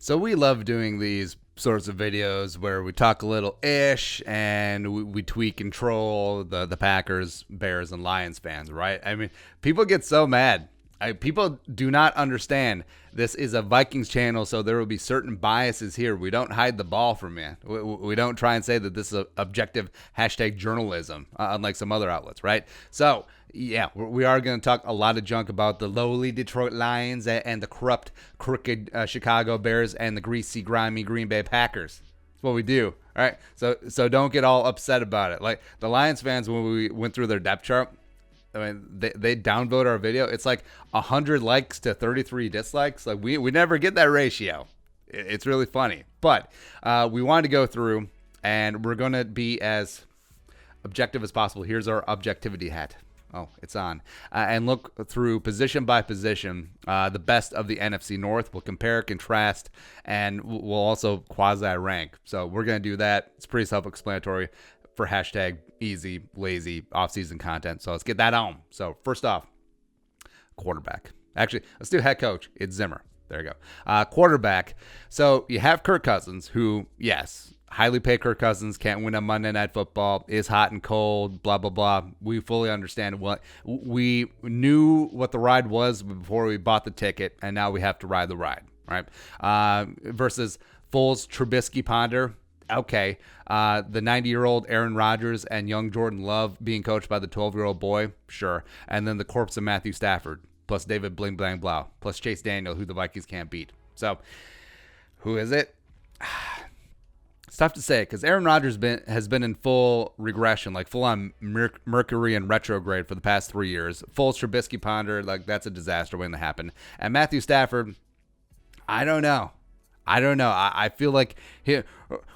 So we love doing these sorts of videos where we talk a little ish and we tweak and troll the Packers, Bears, and Lions fans, right? I mean, people get so mad. People do not understand. This is a Vikings channel, so there will be certain biases here. We don't hide the ball from you. We don't try and say that this is objective hashtag journalism, unlike some other outlets, right? So, yeah, we are going to talk a lot of junk about the lowly Detroit Lions and the corrupt, crooked Chicago Bears and the greasy, grimy Green Bay Packers. That's what we do, all right? So don't get all upset about it. Like the Lions fans, when we went through their depth chart, I mean, they downvote our video. It's like 100 likes to 33 dislikes. Like we never get that ratio. It's really funny. But we wanted to go through, and we're going to be as objective as possible. Here's our objectivity hat. Oh, it's on. And look through position by position, the best of the NFC North. We'll compare, contrast, and we'll also quasi-rank. So we're going to do that. It's pretty self-explanatory for hashtag easy, lazy, off-season content. So let's get that on. So first off, quarterback. Actually, let's do head coach. It's Zimmer. There you go. Quarterback. So you have Kirk Cousins, who, yes, highly paid Kirk Cousins, can't win on Monday Night Football, is hot and cold, blah, blah, blah. We fully understand what we knew what the ride was before we bought the ticket, and now we have to ride the ride, right? Versus Foles, Trubisky, Ponder. Okay, the 90-year-old Aaron Rodgers and young Jordan Love being coached by the 12-year-old boy, sure. And then the corpse of Matthew Stafford, plus David Bling Blang Blau, plus Chase Daniel, who the Vikings can't beat. So, who is it? It's tough to say because Aaron Rodgers has been in full regression, like full-on Mercury and retrograde for the past 3 years. Foles, Trubisky, Ponder, like that's a disaster waiting to happen. And Matthew Stafford, I don't know. I feel like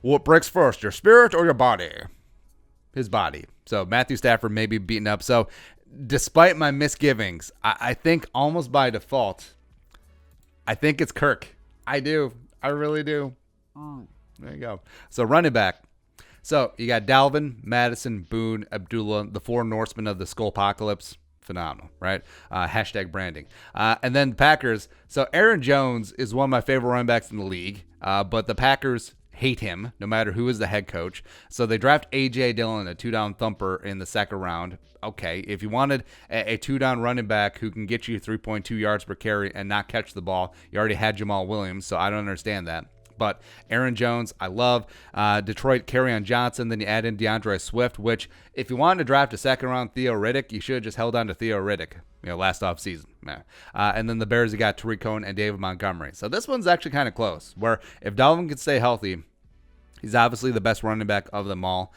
what breaks first, your spirit or your body? His body. So Matthew Stafford may be beaten up. So despite my misgivings, I think almost by default, I think it's Kirk. I do. I really do. There you go. So running back. So you got Dalvin, Madison, Boone, Abdullah, the four Norsemen of the Skullpocalypse. Phenomenal, right? Hashtag branding. And then Packers. So Aaron Jones is one of my favorite running backs in the league, but the Packers hate him no matter who is the head coach. So they draft A.J. Dillon, a two-down thumper in the second round. Okay, if you wanted a two-down running back who can get you 3.2 yards per carry and not catch the ball, you already had Jamal Williams, so I don't understand that. But Aaron Jones, I love. Detroit, Kerryon Johnson. Then you add in DeAndre Swift, which if you wanted to draft a second-round Theo Riddick, you should have just held on to Theo Riddick, last offseason. Yeah. And then the Bears, you got Tariq Cohen and David Montgomery. So this one's actually kind of close, where if Dalvin can stay healthy, he's obviously the best running back of them all.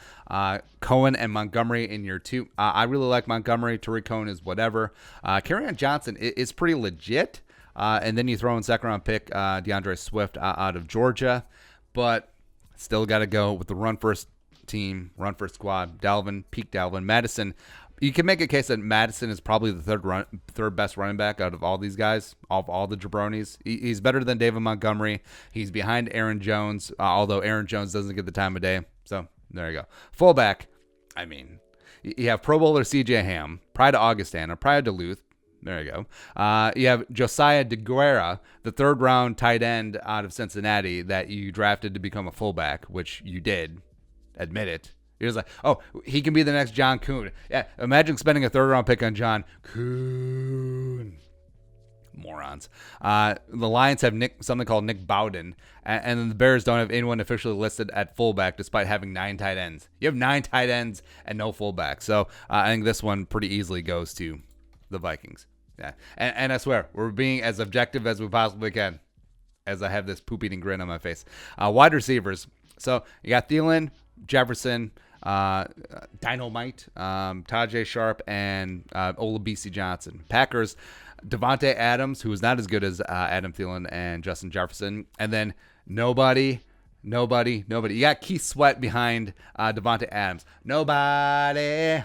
Cohen and Montgomery in year two. I really like Montgomery. Tariq Cohen is whatever. Kerryon Johnson is pretty legit. And then you throw in second-round pick DeAndre Swift out of Georgia. But still got to go with the run-first team, run-first squad. Dalvin, peak Dalvin. Madison, you can make a case that Madison is probably the third best running back out of all these guys, of all the jabronis. He's better than David Montgomery. He's behind Aaron Jones, although Aaron Jones doesn't get the time of day. So there you go. Fullback, I mean, you have Pro Bowler C.J. Ham, prior to Augustana, prior to Duluth. There you go. You have Josiah DeGuara, the third-round tight end out of Cincinnati that you drafted to become a fullback, which you did. Admit it. He was like, oh, he can be the next John Kuhn. Yeah, imagine spending a third-round pick on John Kuhn. Morons. The Lions have something called Nick Bowden, and then the Bears don't have anyone officially listed at fullback despite having 9 tight ends. You have 9 tight ends and no fullback. So I think this one pretty easily goes to the Vikings. Yeah, and I swear, we're being as objective as we possibly can as I have this poop-eating grin on my face. Wide receivers. So you got Thielen, Jefferson, Dynamite, Tajay Sharp, and Olabisi Johnson. Packers, Devontae Adams, who is not as good as Adam Thielen and Justin Jefferson. And then nobody. You got Keith Sweat behind Devontae Adams. Nobody.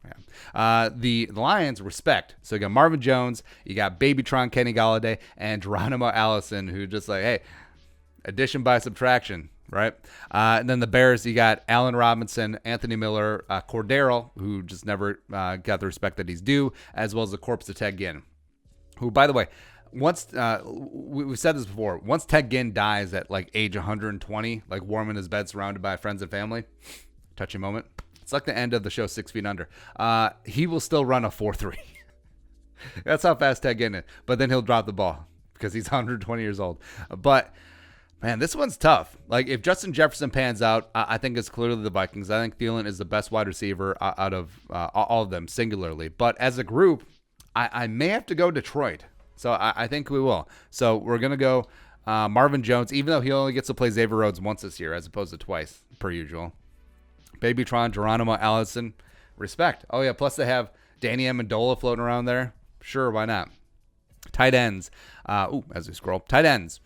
Yeah. The Lions, respect. So you got Marvin Jones, you got Babytron Kenny Galladay, and Geronimo Allison, who just like, hey, addition by subtraction, right? And then the Bears, you got Allen Robinson, Anthony Miller, Cordero, who just never got the respect that he's due, as well as the corpse of Ted Ginn, who, by the way, once we've said this before, once Ted Ginn dies at like age 120, like warm in his bed surrounded by friends and family, touching moment. It's like the end of the show 6 Feet Under. He will still run a 4.3. That's how fast Ted Ginn is. But then he'll drop the ball because he's 120 years old. But man, this one's tough. Like, if Justin Jefferson pans out, I think it's clearly the Vikings. I think Thielen is the best wide receiver out of all of them singularly. But as a group, I may have to go Detroit. So I think we will. So we're going to go Marvin Jones, even though he only gets to play Xavier Rhodes once this year as opposed to twice, per usual. Babytron, Geronimo Allison, respect. Oh, yeah, plus they have Danny Amendola floating around there. Sure, why not? Tight ends. As we scroll. Tight ends.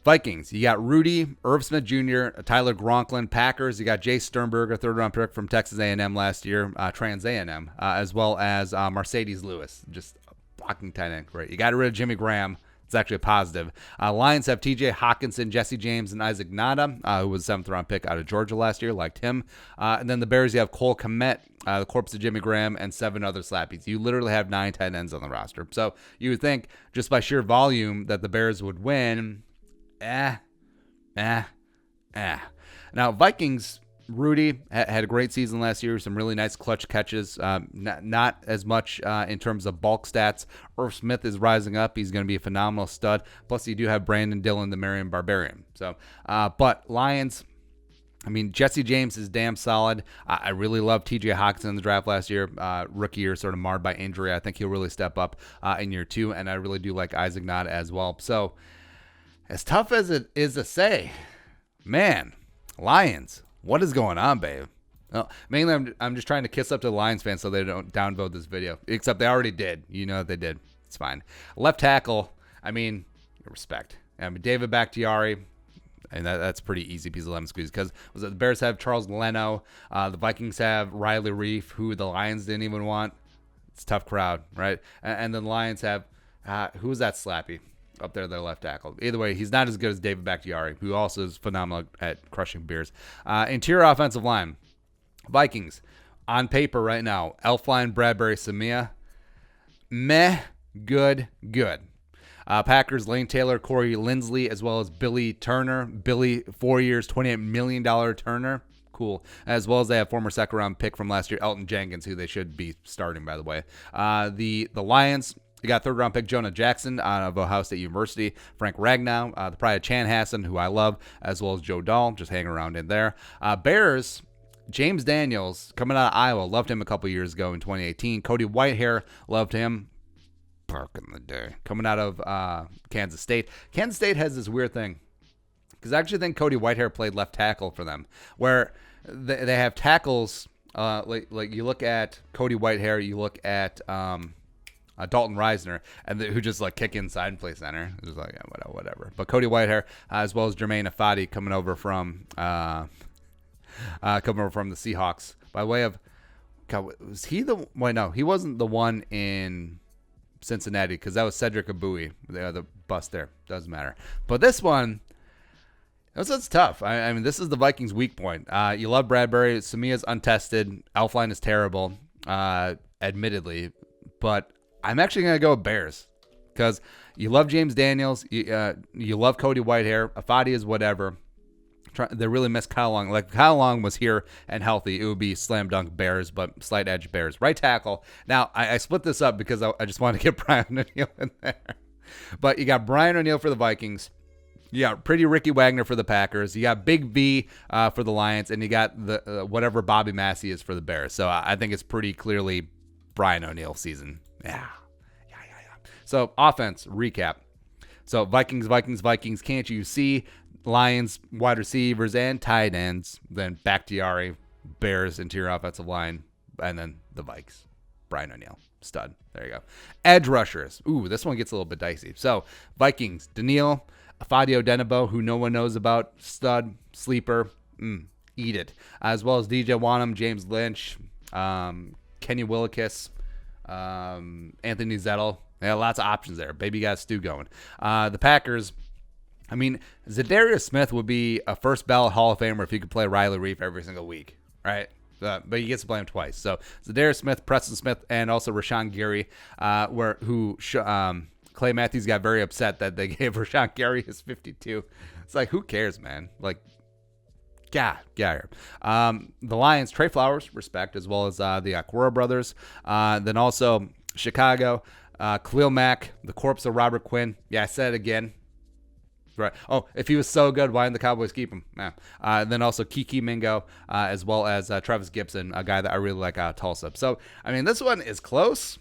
Vikings, you got Rudy, Irv Smith Jr., Tyler Gronklin. Packers, you got Jay Sternberger, third-round pick from Texas A&M last year, Trans A&M, as well as Mercedes Lewis, just a blocking tight end. Great. You got rid of Jimmy Graham. It's actually a positive. Lions have TJ Hawkinson, Jesse James, and Isaac Nada, who was a seventh-round pick out of Georgia last year. Liked him. And then the Bears, you have Cole Kmet, the corpse of Jimmy Graham, and 7 other slappies. You literally have 9 tight ends on the roster. So you would think just by sheer volume that the Bears would win. Now, Vikings, Rudy had a great season last year. Some really nice clutch catches. Not as much in terms of bulk stats. Irv Smith is rising up. He's going to be a phenomenal stud. Plus, you do have Brandon Dillon, the Marion Barbarian. So, but Lions, I mean, Jesse James is damn solid. I really love TJ Hawkinson in the draft last year. Rookie year sort of marred by injury. I think he'll really step up in year 2. And I really do like Isaac Nada as well. So, as tough as it is to say, man, Lions, what is going on, babe? Well, mainly, I'm just trying to kiss up to the Lions fans so they don't downvote this video. Except they already did. You know they did. It's fine. Left tackle, I mean, respect. I mean, David Bakhtiari, and that's pretty easy piece of lemon squeeze because the Bears have Charles Leno. The Vikings have Riley Reif, who the Lions didn't even want. It's a tough crowd, right? And then the Lions have, who's that slappy? Up there, their left tackle. Either way, he's not as good as David Bakhtiari, who also is phenomenal at crushing beers. Interior offensive line. Vikings, on paper right now, Elflein, Bradbury, Samia. Meh, good. Packers, Lane Taylor, Corey Linsley, as well as Billy Turner. Billy, 4 years, $28 million Turner. Cool. As well as they have former second-round pick from last year, Elton Jenkins, who they should be starting, by the way. The Lions, you got third-round pick Jonah Jackson out of Ohio State University, Frank Ragnow, the pride of Chanhassen, who I love, as well as Joe Dahl, just hanging around in there. Bears, James Daniels, coming out of Iowa, loved him a couple years ago in 2018. Cody Whitehair, loved him back in the day. Coming out of Kansas State. Kansas State has this weird thing, because I actually think Cody Whitehair played left tackle for them, where they have tackles, like you look at Cody Whitehair, you look at Dalton Reisner, and who just like kick inside and play center. It was like, yeah, whatever. But Cody Whitehair, as well as Jermaine Afadi, coming over from the Seahawks by way of. God, was he the? Wait, no, he wasn't the one in Cincinnati because that was Cedric Abui, the bust there. Doesn't matter. But this one. That's tough. I mean, this is the Vikings' weak point. You love Bradbury. Samia's untested. Elflein is terrible, admittedly. But I'm actually going to go with Bears because you love James Daniels. You love Cody Whitehair. Afadi is whatever. They really miss Kyle Long. Like, Kyle Long was here and healthy, it would be slam dunk Bears, but slight edge Bears. Right tackle. Now, I split this up because I just wanted to get Brian O'Neill in there. But you got Brian O'Neill for the Vikings. You got Pretty Ricky Wagner for the Packers. You got Big V for the Lions. And you got the whatever Bobby Massey is for the Bears. So I think it's pretty clearly Brian O'Neill season. Yeah. So offense, recap. So Vikings. Can't you see? Lions, wide receivers, and tight ends. Then Bakhtiari, Bears, interior offensive line. And then the Vikes. Brian O'Neill, stud. There you go. Edge rushers. Ooh, this one gets a little bit dicey. So Vikings, Daniil Afadio Denebo, who no one knows about. Stud, sleeper. Eat it. As well as DJ Wanham, James Lynch, Kenny Willekes, Anthony Zettel. They have lots of options there. Baby got Stu going. The Packers, I mean, Zadarius Smith would be a first ballot Hall of Famer if he could play Riley Reif every single week, right? But he gets to play him twice. So Zadarius Smith, Preston Smith, and also Rashawn Gary, Clay Matthews got very upset that they gave Rashawn Gary his 52. It's like, who cares, man? Like, yeah. The Lions, Trey Flowers, respect, as well as the Aquara brothers. Then also Chicago, Khalil Mack, the corpse of Robert Quinn. Yeah, I said it again. Right. Oh, if he was so good, why didn't the Cowboys keep him? Nah. Then also Kiki Mingo, as well as Travis Gibson, a guy that I really like out of Tulsa. So, I mean, this one is close.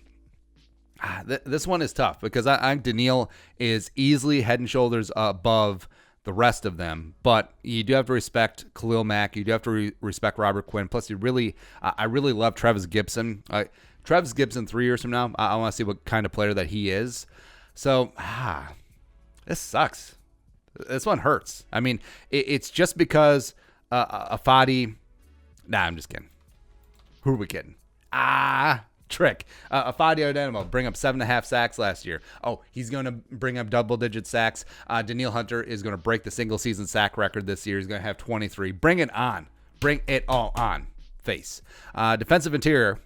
This one is tough because I think Daniil is easily head and shoulders above the rest of them. But you do have to respect Khalil Mack. You do have to respect Robert Quinn. Plus, I really love Travis Gibson. Travis Gibson 3 years from now, I want to see what kind of player that he is. So, this sucks. This one hurts. I mean, it's just because Afadi. Nah, I'm just kidding. Who are we kidding? Trick. Afadi Odenimo bring up 7.5 sacks last year. Oh, he's going to bring up double-digit sacks. Daniil Hunter is going to break the single-season sack record this year. He's going to have 23. Bring it on. Bring it all on. Face. Defensive interior.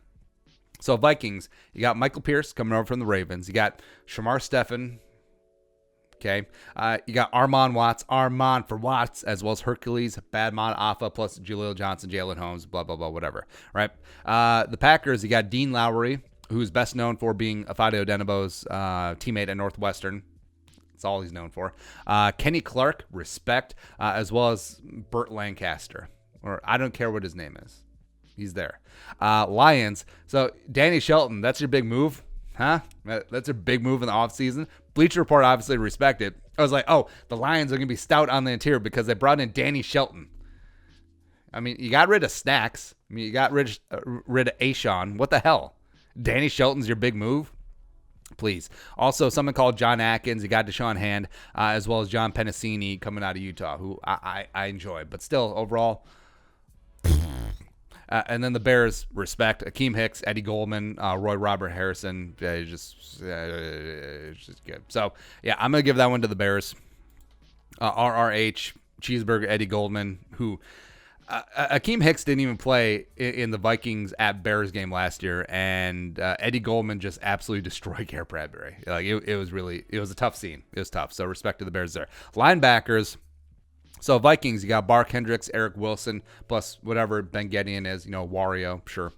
So Vikings, you got Michael Pierce coming over from the Ravens. You got Shamar Stephen. Okay. You got Armand for Watts, as well as Hercules, Badmon, Alpha, plus Jaleel Johnson, Jalen Holmes, blah, blah, blah, whatever. Right. The Packers, you got Dean Lowry, who's best known for being Afadi Odenebo's teammate at Northwestern. That's all he's known for. Kenny Clark, respect, as well as Burt Lancaster, or I don't care what his name is. He's there. Lions. So Danny Shelton, that's your big move. Huh? That's a big move in the offseason. Bleacher Report obviously respected. I was like, oh, the Lions are going to be stout on the interior because they brought in Danny Shelton. I mean, you got rid of Snacks. I mean, you got rid of Ashawn. What the hell? Danny Shelton's your big move? Please. Also, someone called John Atkins. You got Deshaun Hand, as well as John Pennicini coming out of Utah, who I enjoy. But still, overall... and then the Bears, respect Akeem Hicks, Eddie Goldman, Roy Robert Harrison. Just good. So, yeah, I'm going to give that one to the Bears. RRH, Cheeseburger, Eddie Goldman, who Akeem Hicks didn't even play in the Vikings at Bears game last year, and Eddie Goldman just absolutely destroyed Garrett Bradbury. Like it was a tough scene. It was tough. So, respect to the Bears there. Linebackers. So Vikings, you got Bar Kendricks, Eric Wilson, plus whatever Ben Gedeon is, Wario, sure.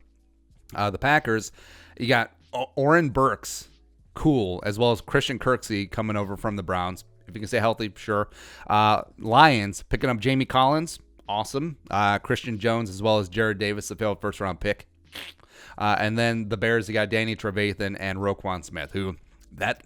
The Packers, you got Oren Burks, cool, as well as Christian Kirksey coming over from the Browns. If you can stay healthy, sure. Lions, picking up Jamie Collins, awesome. Christian Jones, as well as Jared Davis, the failed first-round pick. And then the Bears, you got Danny Trevathan and Roquan Smith, who that's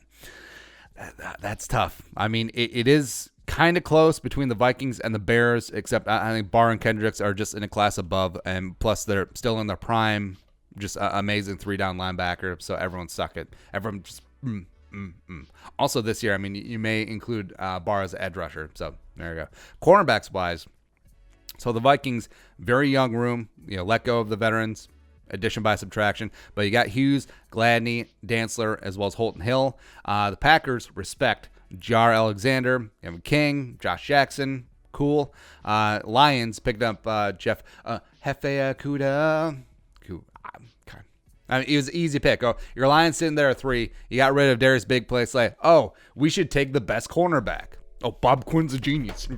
tough. I mean, it is kind of close between the Vikings and the Bears, except I think Barr and Kendricks are just in a class above, and plus they're still in their prime, just amazing 3-down linebacker, so everyone suck it. Everyone just Also this year, I mean, you may include Barr as an edge rusher, so there you go. Cornerbacks-wise, so the Vikings, very young room, let go of the veterans, addition by subtraction, but you got Hughes, Gladney, Dantzler, as well as Holton Hill. The Packers, respect Jar Alexander, Evan King, Josh Jackson, cool. Lions picked up Jeff Hefe Akuda. I mean, it was an easy pick. Oh, your Lions sitting there at 3. You got rid of Darius Big Play Slay. Oh, we should take the best cornerback. Oh, Bob Quinn's a genius.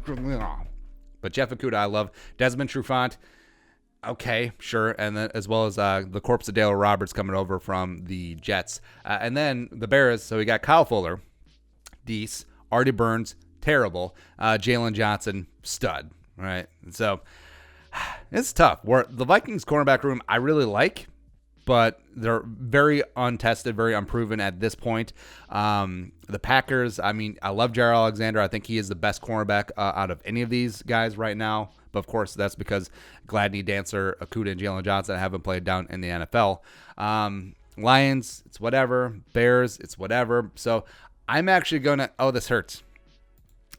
But Jeff Akuda, I love. Desmond Trufant. Okay, sure. And then as well as the corpse of Dale Roberts coming over from the Jets. And then the Bears. So we got Kyle Fuller, Deese, Artie Burns, terrible. Jalen Johnson, stud. Right. So it's tough. The Vikings cornerback room I really like, but they're very untested, very unproven at this point. The Packers, I mean, I love Jared Alexander. I think he is the best cornerback out of any of these guys right now. But, of course, that's because Gladney, Dancer, Akuda, and Jalen Johnson haven't played down in the NFL. Lions, it's whatever. Bears, it's whatever. So I'm actually going to – oh, this hurts.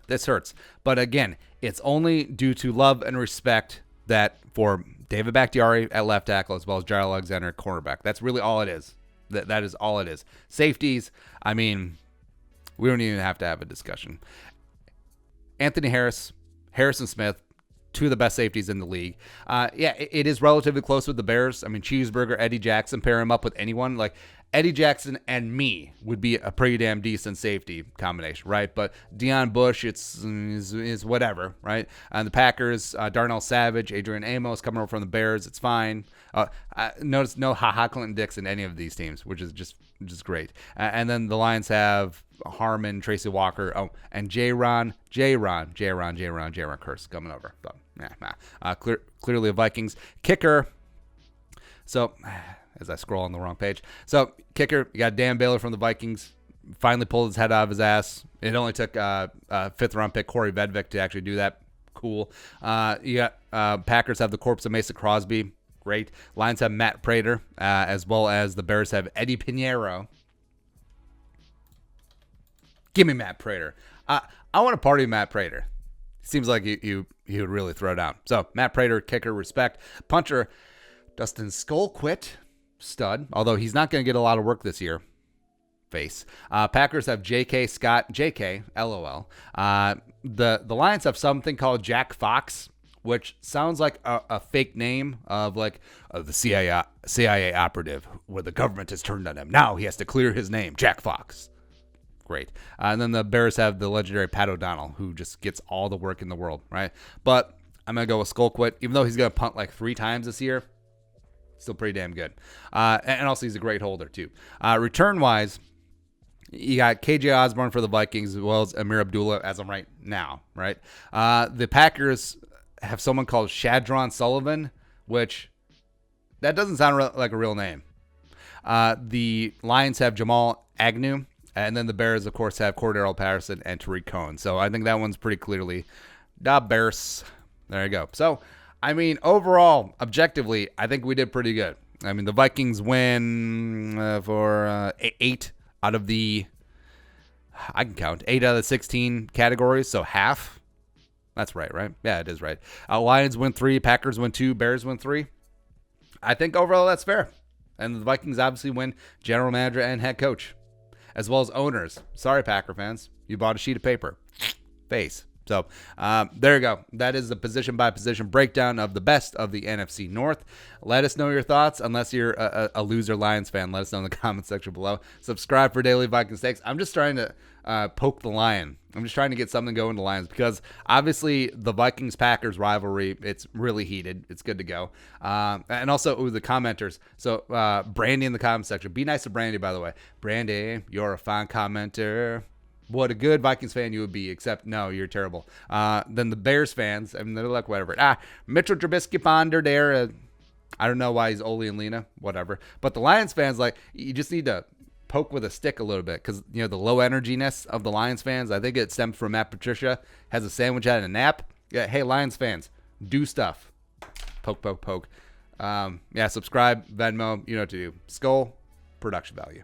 This hurts. But, again, it's only due to love and respect that for David Bakhtiari at left tackle as well as Jared Alexander at cornerback. That's really all it is. That is all it is. Safeties, I mean, we don't even have to have a discussion. Anthony Harris, Harrison Smith, two of the best safeties in the league. It is relatively close with the Bears. I mean, Cheeseburger, Eddie Jackson, pair him up with anyone. Like, Eddie Jackson and me would be a pretty damn decent safety combination, right? But Deion Bush, is whatever, right? The Packers, Darnell Savage, Adrian Amos coming over from the Bears, it's fine. Notice no Ha Clinton Dix in any of these teams, which is just great. And then the Lions have Harmon, Tracy Walker, and J-Ron Curse coming over. So, clearly a Vikings kicker. So, as I scroll on the wrong page. So, kicker, you got Dan Baylor from the Vikings. Finally pulled his head out of his ass. It only took a fifth-round pick, Corey Vedvik, to actually do that. Cool. You got Packers have the corpse of Mason Crosby. Great. Lions have Matt Prater, as well as the Bears have Eddie Pinheiro. Give me Matt Prater. I want to party with Matt Prater. Seems like he would really throw down. So, Matt Prater, kicker, respect. Puncher, Dustin Skullquit. Stud, although he's not going to get a lot of work this year. Face. Packers have J.K. Scott. J.K. LOL. The Lions have something called Jack Fox, which sounds like a fake name of the CIA operative, where the government has turned on him. Now he has to clear his name. Jack Fox. Great. And then the Bears have the legendary Pat O'Donnell, who just gets all the work in the world, right? But I'm going to go with Skullquit, even though he's going to punt 3 times this year. Still pretty damn good. And also he's a great holder too. Return-wise, you got KJ Osborne for the Vikings as well as Amir Abdullah as of right now, right? The Packers have someone called Shadron Sullivan, which that doesn't sound like a real name. The Lions have Jamal Agnew, and then the Bears, of course, have Cordero Patterson and Tariq Cohen. So I think that one's pretty clearly the Bears. There you go. So, I mean, overall, objectively, I think we did pretty good. I mean, the Vikings win for 8 out of the, I can count, 8 out of the 16 categories, so half. That's right? Yeah, it is right. Lions win 3, Packers win 2, Bears win 3. I think overall that's fair. And the Vikings obviously win general manager and head coach, as well as owners. Sorry, Packer fans. You bought a sheet of paper. Face. So there you go. That is the position-by-position breakdown of the best of the NFC North. Let us know your thoughts. Unless you're a loser Lions fan, let us know in the comment section below. Subscribe for daily Vikings takes. I'm just trying to poke the lion. I'm just trying to get something going to Lions because obviously the Vikings-Packers rivalry, it's really heated. It's good to go. And also, the commenters. So Brandy in the comment section. Be nice to Brandy, by the way. Brandy, you're a fine commenter. What a good Vikings fan you would be, except, no, you're terrible. Then the Bears fans, I mean, they're like, whatever. Mitchell Trubisky Ponder there. I don't know why he's Oli and Lena, whatever. But the Lions fans, you just need to poke with a stick a little bit because, the low energiness of the Lions fans, I think it stems from Matt Patricia, has a sandwich, had a nap. Yeah, hey, Lions fans, do stuff. Poke, poke, poke. Subscribe, Venmo, you know what to do. Skull, production value.